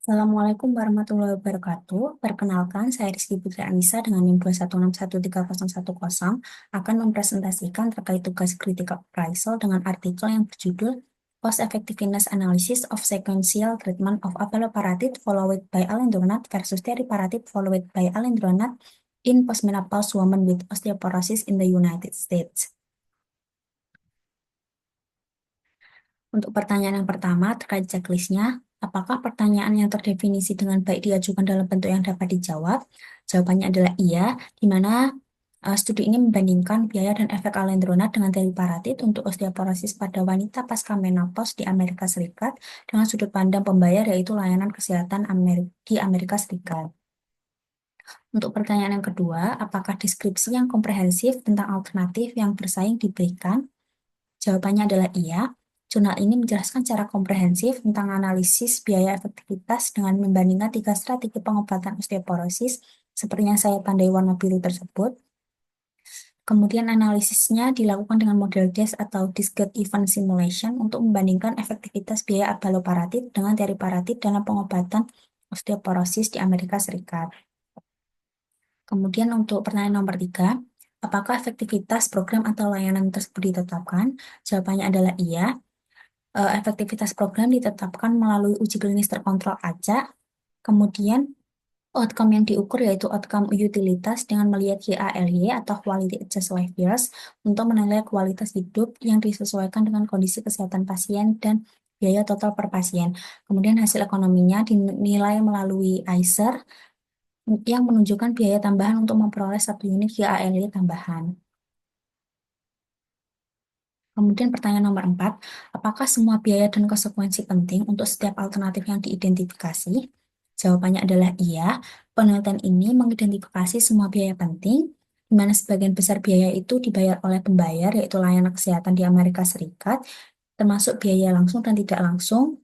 Assalamualaikum warahmatullahi wabarakatuh. Perkenalkan, saya Rizky Putri Anissa dengan NIM 2161310 akan mempresentasikan terkait tugas critical appraisal dengan artikel yang berjudul Cost Effectiveness Analysis of Sequential Treatment of Abaloparatide followed by Alendronate versus Teriparatide followed by Alendronate in Postmenopause Women with Osteoporosis in the United States. Untuk pertanyaan yang pertama terkait checklistnya, apakah pertanyaan yang terdefinisi dengan baik diajukan dalam bentuk yang dapat dijawab? Jawabannya adalah iya, di mana studi ini membandingkan biaya dan efek alendronat dengan teriparatid untuk osteoporosis pada wanita pasca menopause di Amerika Serikat dengan sudut pandang pembayar yaitu layanan kesehatan di Amerika Serikat. Untuk pertanyaan yang kedua, apakah deskripsi yang komprehensif tentang alternatif yang bersaing diberikan? Jawabannya adalah iya. Jurnal ini menjelaskan secara komprehensif tentang analisis biaya efektivitas dengan membandingkan tiga strategi pengobatan osteoporosis seperti yang saya tandai warna biru tersebut. Kemudian analisisnya dilakukan dengan model DES atau Discrete Event Simulation untuk membandingkan efektivitas biaya abaloparatid dengan teriparatid dalam pengobatan osteoporosis di Amerika Serikat. Kemudian untuk pertanyaan nomor 3, apakah efektivitas program atau layanan tersebut ditetapkan? Jawabannya adalah iya. Efektivitas program ditetapkan melalui uji klinis terkontrol acak. Kemudian outcome yang diukur yaitu outcome utilitas dengan melihat YALY atau Quality Adjusted Life Years untuk menilai kualitas hidup yang disesuaikan dengan kondisi kesehatan pasien dan biaya total per pasien. Kemudian hasil ekonominya dinilai melalui ICER yang menunjukkan biaya tambahan untuk memperoleh satu unit YALY tambahan. Kemudian pertanyaan nomor 4, apakah semua biaya dan konsekuensi penting untuk setiap alternatif yang diidentifikasi? Jawabannya adalah iya. Penelitian ini mengidentifikasi semua biaya penting, di mana sebagian besar biaya itu dibayar oleh pembayar, yaitu layanan kesehatan di Amerika Serikat, termasuk biaya langsung dan tidak langsung,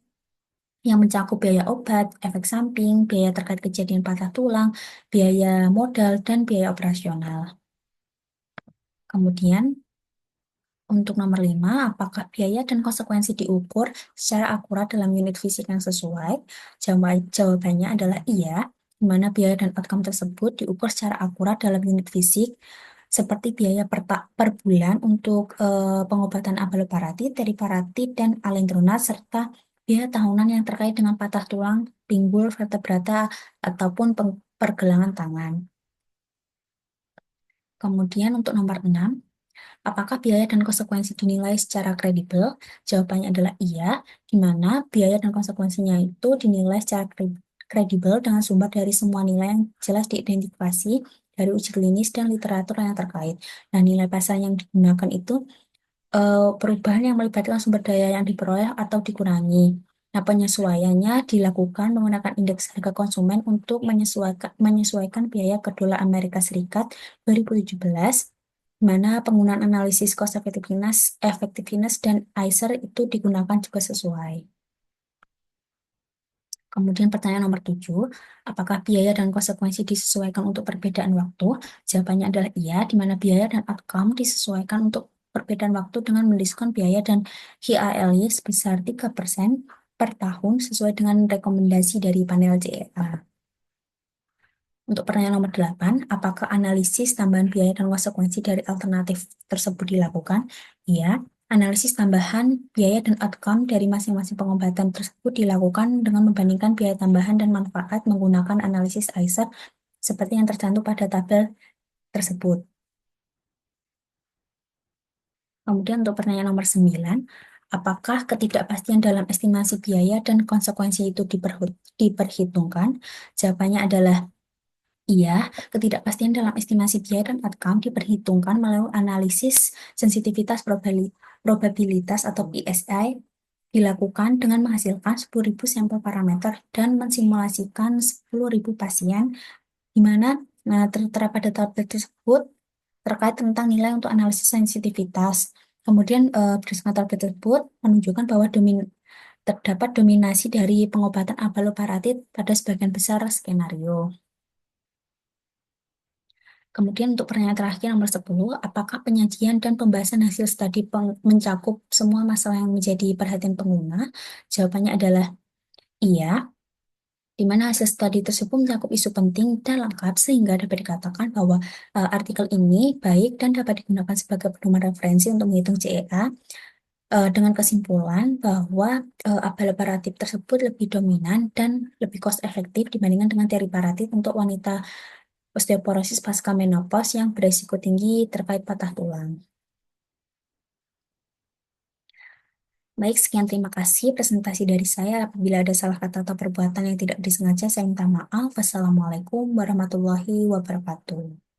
yang mencakup biaya obat, efek samping, biaya terkait kejadian patah tulang, biaya modal, dan biaya operasional. Kemudian, untuk nomor 5, apakah biaya dan konsekuensi diukur secara akurat dalam unit fisik yang sesuai? Jawabannya adalah iya, di mana biaya dan outcome tersebut diukur secara akurat dalam unit fisik, seperti biaya per bulan untuk pengobatan abaloparatid, teriparatid, dan alendronat, serta biaya tahunan yang terkait dengan patah tulang, pinggul, vertebrata, ataupun pergelangan tangan. Kemudian untuk nomor 6, apakah biaya dan konsekuensi dinilai secara kredibel? Jawabannya adalah iya, di mana biaya dan konsekuensinya itu dinilai secara kredibel dengan sumber dari semua nilai yang jelas diidentifikasi dari uji klinis dan literatur yang terkait. Nah, nilai pasar yang digunakan itu perubahan yang melibatkan sumber daya yang diperoleh atau dikurangi. Nah, penyesuaiannya dilakukan menggunakan indeks harga konsumen untuk menyesuaikan biaya ke dolar Amerika Serikat 2017, di mana penggunaan analisis cost effectiveness dan ICER itu digunakan juga sesuai. Kemudian pertanyaan nomor 7, apakah biaya dan konsekuensi disesuaikan untuk perbedaan waktu? Jawabannya adalah iya, di mana biaya dan outcome disesuaikan untuk perbedaan waktu dengan mendiskon biaya dan HIALY sebesar 3% per tahun sesuai dengan rekomendasi dari panel JEA. Untuk pertanyaan nomor 8, apakah analisis tambahan biaya dan konsekuensi dari alternatif tersebut dilakukan? Iya, analisis tambahan biaya dan outcome dari masing-masing pengobatan tersebut dilakukan dengan membandingkan biaya tambahan dan manfaat menggunakan analisis ICER seperti yang tercantum pada tabel tersebut. Kemudian untuk pertanyaan nomor 9, apakah ketidakpastian dalam estimasi biaya dan konsekuensi itu diperhitungkan? Jawabannya adalah iya, ketidakpastian dalam estimasi biaya dan outcome diperhitungkan melalui analisis sensitivitas probabilitas atau PSI dilakukan dengan menghasilkan 10.000 sampel parameter dan mensimulasikan 10.000 pasien, di mana tertera pada tabel tersebut terkait tentang nilai untuk analisis sensitivitas. Kemudian berdasarkan tabel tersebut menunjukkan bahwa terdapat dominasi dari pengobatan abaloparatid pada sebagian besar skenario. Kemudian untuk pertanyaan terakhir nomor 10, apakah penyajian dan pembahasan hasil studi mencakup semua masalah yang menjadi perhatian pengguna? Jawabannya adalah iya. di mana hasil studi tersebut mencakup isu penting dan lengkap sehingga dapat dikatakan bahwa artikel ini baik dan dapat digunakan sebagai pedoman referensi untuk menghitung CEA dengan kesimpulan bahwa apel paratif tersebut lebih dominan dan lebih cost efektif dibandingkan dengan teori paratif untuk wanita osteoporosis pasca menopause yang beresiko tinggi terkait patah tulang. Baik, sekian terima kasih presentasi dari saya. Apabila ada salah kata atau perbuatan yang tidak disengaja, saya minta maaf. Wassalamualaikum warahmatullahi wabarakatuh.